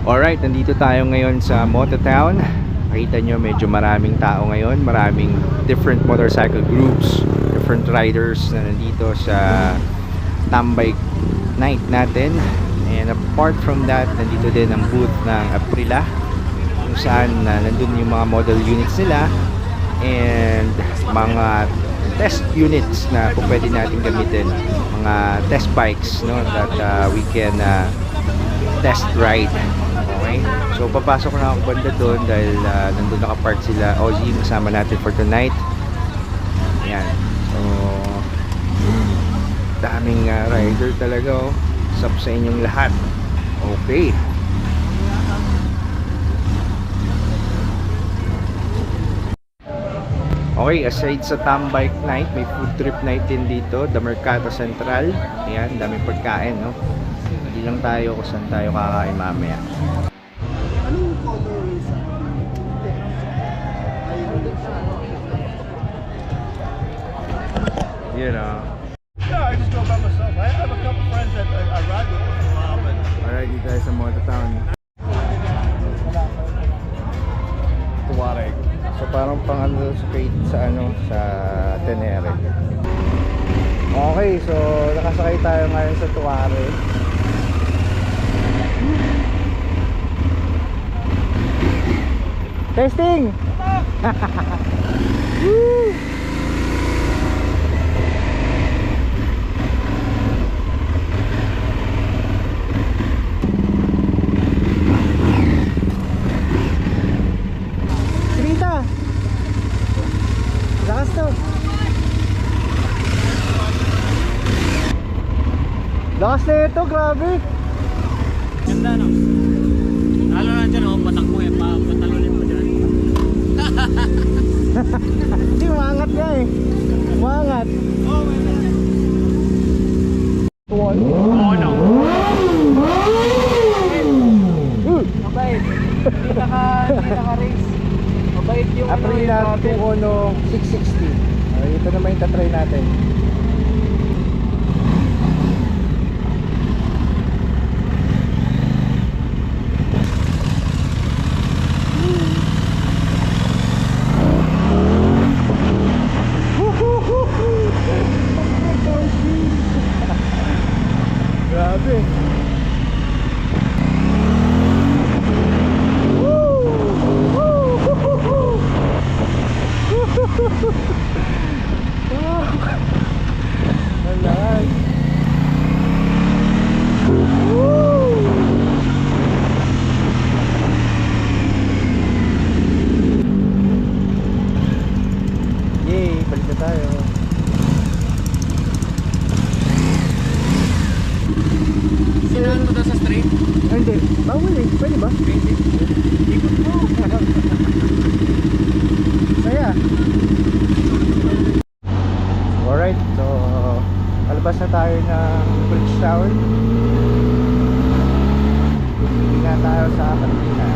Alright, nandito tayo ngayon sa Mototown. Nakita nyo medyo maraming tao ngayon. Maraming different motorcycle groups, different riders na nandito sa Tambay Night natin. And apart from that, nandito din ang booth ng Aprilia, kung saan nandun yung mga model units nila and mga test units na kung pwede natin gamitin, mga test bikes, no, that we can test ride. Okay, so papasok na ako banda doon dahil nandun nakapark sila Ozzy, kasama natin for tonight. Ayan, so daming rider talaga, oh. Sup sa inyong lahat. Okay, okay, aside sa Tambay Night, may food trip night din dito, The Mercato Central. Ayan, daming pagkain, no? Hindi lang tayo kung saan tayo kakain mamaya. Anong color is You know. Yeah, I just go by myself. I have a couple friends that I ride with once in a while, but Alright, dito tayo sa Mototown. Tuareg. So parang pang-allocate sa sa Tenere. Okay, so nakasakay tayo ngayon sa Tuareg. Testing! Woo! Sirita! Lakas to! Lakas na ito, grabe! Ganda, no? Lalo na dyan, oh, patak mo yan, patalunin mo dyan. Hindi, umangat nga eh. Umangat. Oh, may na. Tuwan. Oo, no? Mabait. Hindi naka-race. Mabait yung Aprilia Tuono 660. Ito naman yung tatry natin. Grabe. Alas. Yay, balik na tayo. Sinahan mo daw sa street? Hindi, bawal eh. Pwede ba? Pwede. Ikot mo. Saya. Alright, so palabas na tayo ng Bridgetown. Hindi na tayo sa Marikina.